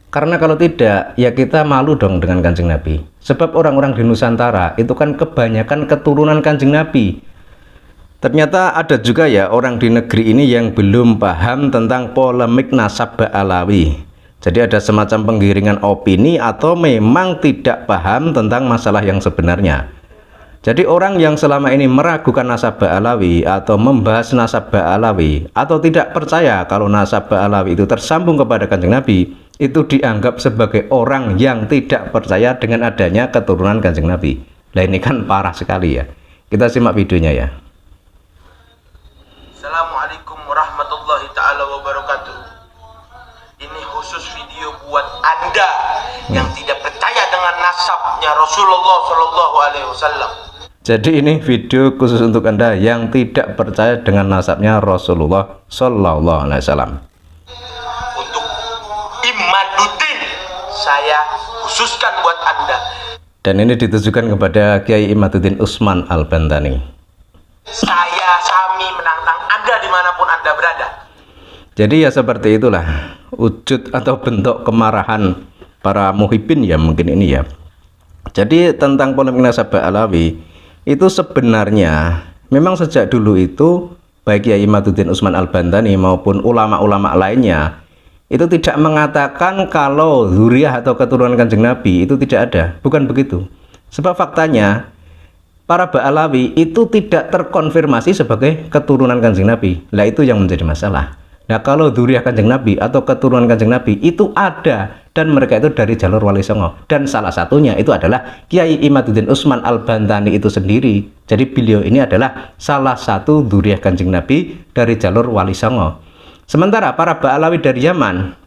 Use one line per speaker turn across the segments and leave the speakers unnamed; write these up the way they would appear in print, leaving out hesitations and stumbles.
Karena kalau tidak, ya kita malu dong dengan Kanjeng Nabi. Sebab orang-orang di Nusantara itu kan kebanyakan keturunan Kanjeng Nabi. Ternyata ada juga ya orang di negeri ini yang belum paham tentang polemik nasab Ba'alawi. Jadi ada semacam penggiringan opini atau memang tidak paham tentang masalah yang sebenarnya. Jadi orang yang selama ini meragukan nasab Ba'alawi atau membahas nasab Ba'alawi atau tidak percaya kalau nasab Ba'alawi itu tersambung kepada Kanjeng Nabi, itu dianggap sebagai orang yang tidak percaya dengan adanya keturunan Kanjeng Nabi. Nah ini kan parah sekali ya. Kita simak videonya ya.
Assalamualaikum warahmatullahi ta'ala wabarakatuh. Ini khusus video buat Anda yang tidak percaya dengan nasabnya Rasulullah Shallallahu Alaihi Wasallam.
Jadi ini video khusus untuk Anda yang tidak percaya dengan nasabnya Rasulullah Shallallahu Alaihi Wasallam.
Untuk Imaduddin saya khususkan buat Anda.
Dan ini ditujukan kepada Kiai Imaduddin Utsman Al-Bantani.
Saya Sami menantang Anda dimanapun Anda berada.
Jadi ya seperti itulah wujud atau bentuk kemarahan para muhibbin ya mungkin ini ya. Jadi tentang polemik nasab Ba'alawi itu sebenarnya memang sejak dulu itu baik Kiai Imaduddin Utsman Al-Bantani maupun ulama-ulama lainnya itu tidak mengatakan kalau zuriyah atau keturunan Kanjeng Nabi itu tidak ada, bukan begitu. Sebab faktanya para Ba'alawi itu tidak terkonfirmasi sebagai keturunan Kanjeng Nabi. Lah itu yang menjadi masalah. Nah kalau zuriyah Kanjeng Nabi atau keturunan Kanjeng Nabi itu ada dan mereka itu dari jalur Wali Songo, dan salah satunya itu adalah Kiai Imaduddin Utsman Al-Bantani itu sendiri. Jadi beliau ini adalah salah satu zuriyah Kanjeng Nabi dari jalur Wali Songo. Sementara para Ba'alawi dari Yaman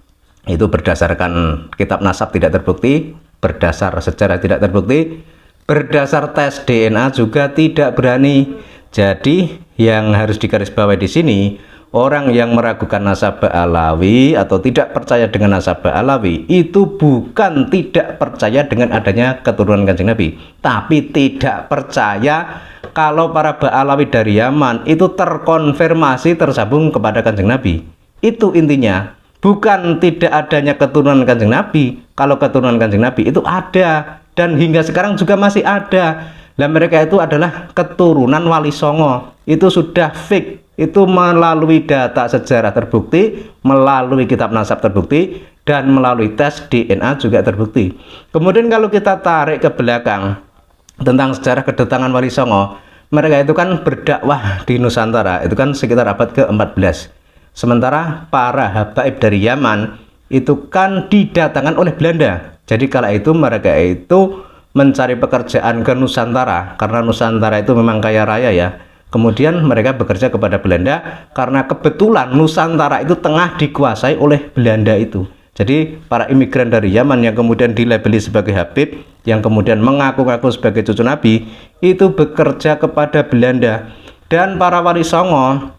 itu berdasarkan kitab nasab tidak terbukti, berdasar sejarah tidak terbukti, berdasar tes DNA juga tidak berani. Jadi yang harus digarisbawahi di sini, orang yang meragukan nasab Ba'alawi atau tidak percaya dengan nasab Ba'alawi itu bukan tidak percaya dengan adanya keturunan Kanjeng Nabi, tapi tidak percaya kalau para Ba'alawi dari Yaman itu terkonfirmasi tersambung kepada Kanjeng Nabi. Itu intinya, bukan tidak adanya keturunan Kanjeng Nabi. Kalau keturunan Kanjeng Nabi itu ada dan hingga sekarang juga masih ada. Dan mereka itu adalah keturunan Wali Songo. Itu sudah fix. Itu melalui data sejarah terbukti, melalui kitab nasab terbukti, dan melalui tes DNA juga terbukti. Kemudian kalau kita tarik ke belakang tentang sejarah kedatangan Wali Songo, mereka itu kan berdakwah di Nusantara, itu kan sekitar abad ke-14. Sementara para habaib dari Yaman itu kan didatangkan oleh Belanda. Jadi kala itu mereka itu mencari pekerjaan ke Nusantara, karena Nusantara itu memang kaya raya ya. Kemudian mereka bekerja kepada Belanda karena kebetulan Nusantara itu tengah dikuasai oleh Belanda itu. Jadi para imigran dari Yaman yang kemudian dilabeli sebagai habib, yang kemudian mengaku-ngaku sebagai cucu Nabi, itu bekerja kepada Belanda. Dan para Wali Songo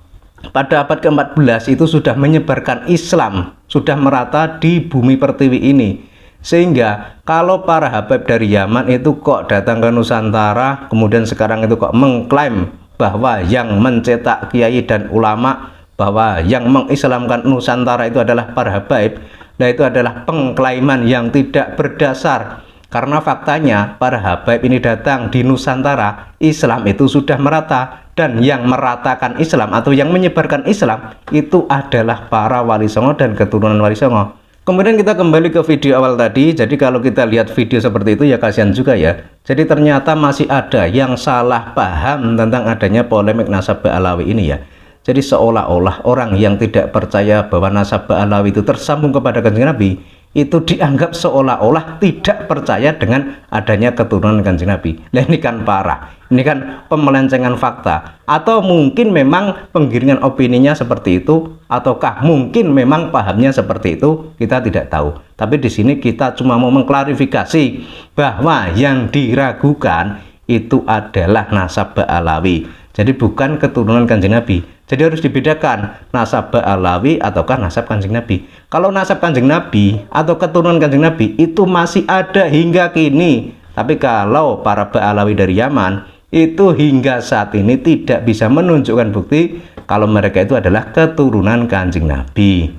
pada abad ke-14 itu sudah menyebarkan Islam, sudah merata di bumi pertiwi ini. Sehingga kalau para habaib dari Yaman itu kok datang ke Nusantara, kemudian sekarang itu kok mengklaim bahwa yang mencetak kiai dan ulama, bahwa yang mengislamkan Nusantara itu adalah para habaib, nah itu adalah pengklaiman yang tidak berdasar. Karena faktanya para habaib ini datang di Nusantara, Islam itu sudah merata, dan yang meratakan Islam atau yang menyebarkan Islam itu adalah para Wali Songo dan keturunan Wali Songo. Kemudian kita kembali ke video awal tadi. Jadi kalau kita lihat video seperti itu ya kasihan juga ya. Jadi ternyata masih ada yang salah paham tentang adanya polemik nasab Ba'alawi ini ya. Jadi seolah-olah orang yang tidak percaya bahwa nasab Ba'alawi itu tersambung kepada Kanjeng Nabi itu dianggap seolah-olah tidak percaya dengan adanya keturunan Kanjeng Nabi. Nah ini kan parah, ini kan pemelencengan fakta. Atau mungkin memang penggiringan opininya seperti itu, ataukah mungkin memang pahamnya seperti itu, kita tidak tahu. Tapi di sini kita cuma mau mengklarifikasi bahwa yang diragukan itu adalah nasab Ba'alawi. Jadi bukan keturunan Kanjeng Nabi. Jadi harus dibedakan nasab Ba'alawi ataukah nasab Kanjeng Nabi. Kalau nasab Kanjeng Nabi atau keturunan Kanjeng Nabi itu masih ada hingga kini. Tapi kalau para Ba'alawi dari Yaman itu hingga saat ini tidak bisa menunjukkan bukti kalau mereka itu adalah keturunan Kanjeng Nabi.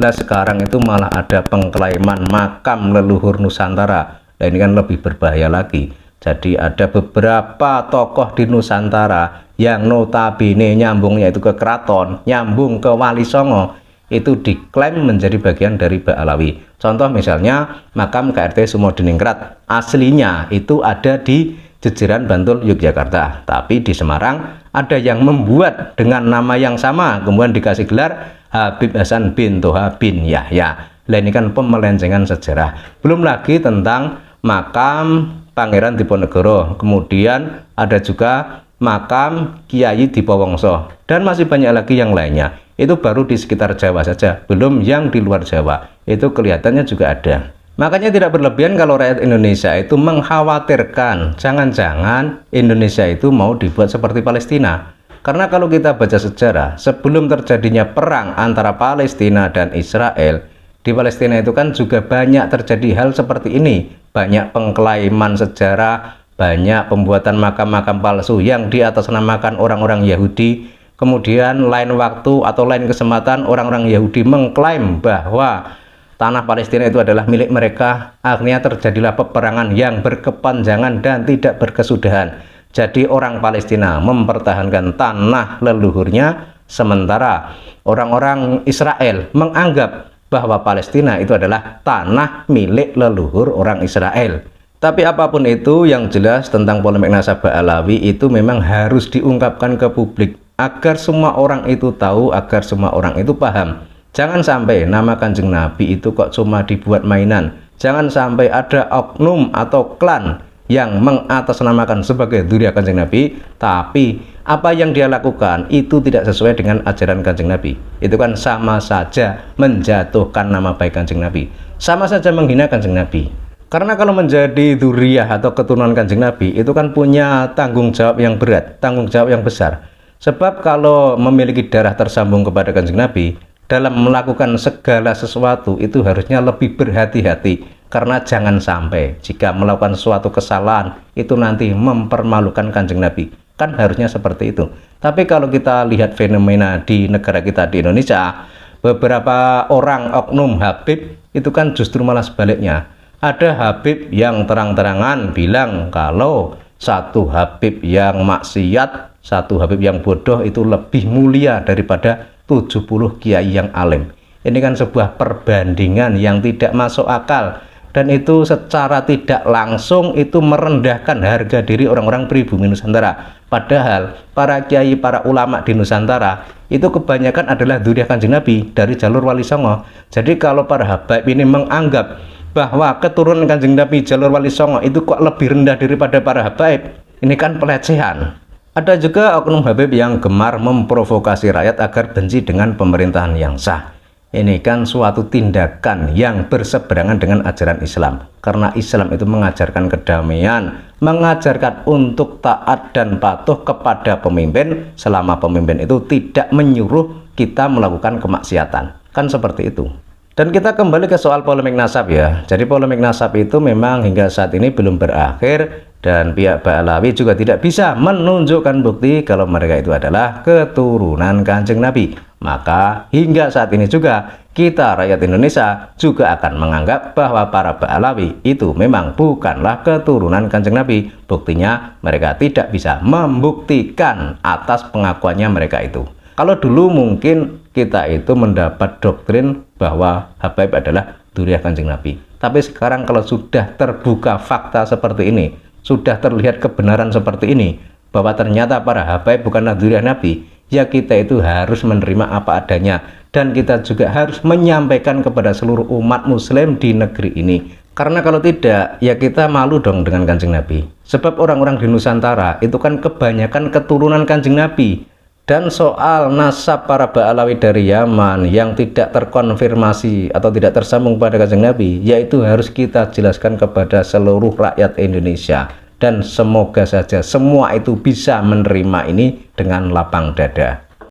Nah sekarang itu malah ada pengklaiman makam leluhur Nusantara. Nah ini kan lebih berbahaya lagi. Jadi ada beberapa tokoh di Nusantara yang notabene nyambungnya itu ke keraton, nyambung ke Wali Songo, itu diklaim menjadi bagian dari Ba'alawi. Contoh misalnya makam KRT Sumodiningrat, aslinya itu ada di Jejeran Bantul Yogyakarta, tapi di Semarang ada yang membuat dengan nama yang sama kemudian dikasih gelar Habib Hasan bin Toha bin Yahya. Nah ini kan pemelencengan sejarah. Belum lagi tentang makam Pangeran Diponegoro, kemudian ada juga makam Kiai Dipowongso, dan masih banyak lagi yang lainnya. Itu baru di sekitar Jawa saja, belum yang di luar Jawa. Itu kelihatannya juga ada. Makanya tidak berlebihan kalau rakyat Indonesia itu mengkhawatirkan jangan-jangan Indonesia itu mau dibuat seperti Palestina. Karena kalau kita baca sejarah, sebelum terjadinya perang antara Palestina dan Israel, di Palestina itu kan juga banyak terjadi hal seperti ini. Banyak pengklaiman sejarah, banyak pembuatan makam-makam palsu yang diatasnamakan orang-orang Yahudi. Kemudian lain waktu atau lain kesempatan orang-orang Yahudi mengklaim bahwa tanah Palestina itu adalah milik mereka. Akhirnya terjadilah peperangan yang berkepanjangan dan tidak berkesudahan. Jadi orang Palestina mempertahankan tanah leluhurnya, sementara orang-orang Israel menganggap bahwa Palestina itu adalah tanah milik leluhur orang Israel. Tapi apapun itu, yang jelas tentang polemik nasab Ba'alawi itu memang harus diungkapkan ke publik agar semua orang itu tahu, agar semua orang itu paham. Jangan sampai nama Kanjeng Nabi itu kok cuma dibuat mainan. Jangan sampai ada oknum atau klan yang mengatasnamakan sebagai dzurriyyah Kanjeng Nabi, tapi apa yang dia lakukan itu tidak sesuai dengan ajaran Kanjeng Nabi. Itu kan sama saja menjatuhkan nama baik Kanjeng Nabi, sama saja menghina Kanjeng Nabi. Karena kalau menjadi dzurriyyah atau keturunan Kanjeng Nabi itu kan punya tanggung jawab yang berat, tanggung jawab yang besar. Sebab kalau memiliki darah tersambung kepada Kanjeng Nabi, dalam melakukan segala sesuatu itu harusnya lebih berhati-hati. Karena jangan sampai jika melakukan suatu kesalahan itu nanti mempermalukan Kanjeng Nabi. Kan harusnya seperti itu. Tapi kalau kita lihat fenomena di negara kita di Indonesia, beberapa orang oknum Habib itu kan justru malah sebaliknya. Ada Habib yang terang-terangan bilang kalau satu Habib yang maksiat, satu Habib yang bodoh itu lebih mulia daripada 70 kiai yang alim. Ini kan sebuah perbandingan yang tidak masuk akal, dan itu secara tidak langsung itu merendahkan harga diri orang-orang pribumi Nusantara. Padahal para kiai, para ulama di Nusantara itu kebanyakan adalah dzurriyyah Kanjeng Nabi dari jalur Wali Songo. Jadi kalau para Habib ini menganggap bahwa keturunan Kanjeng Nabi jalur Wali Songo itu kok lebih rendah daripada para Habib, ini kan pelecehan. Ada juga oknum Habib yang gemar memprovokasi rakyat agar benci dengan pemerintahan yang sah. Ini kan suatu tindakan yang berseberangan dengan ajaran Islam. Karena Islam itu mengajarkan kedamaian, mengajarkan untuk taat dan patuh kepada pemimpin selama pemimpin itu tidak menyuruh kita melakukan kemaksiatan. Kan seperti itu. Dan kita kembali ke soal polemik nasab ya. Jadi polemik nasab itu memang hingga saat ini belum berakhir, dan pihak Ba'alawi juga tidak bisa menunjukkan bukti kalau mereka itu adalah keturunan Kanjeng Nabi. Maka hingga saat ini juga kita rakyat Indonesia juga akan menganggap bahwa para Ba'alawi itu memang bukanlah keturunan Kanjeng Nabi. Buktinya mereka tidak bisa membuktikan atas pengakuannya mereka itu. Kalau dulu mungkin kita itu mendapat doktrin bahwa Habib adalah dzurriyyah Kanjeng Nabi. Tapi sekarang kalau sudah terbuka fakta seperti ini, sudah terlihat kebenaran seperti ini, bahwa ternyata para Habib bukanlah dzurriyyah Nabi, ya kita itu harus menerima apa adanya. Dan kita juga harus menyampaikan kepada seluruh umat muslim di negeri ini. Karena kalau tidak, ya kita malu dong dengan Kanjeng Nabi. Sebab orang-orang di Nusantara itu kan kebanyakan keturunan Kanjeng Nabi. Dan soal nasab para Ba'alawi dari Yaman yang tidak terkonfirmasi atau tidak tersambung pada Kanjeng Nabi, yaitu harus kita jelaskan kepada seluruh rakyat Indonesia. Dan semoga saja semua itu bisa menerima ini dengan lapang dada.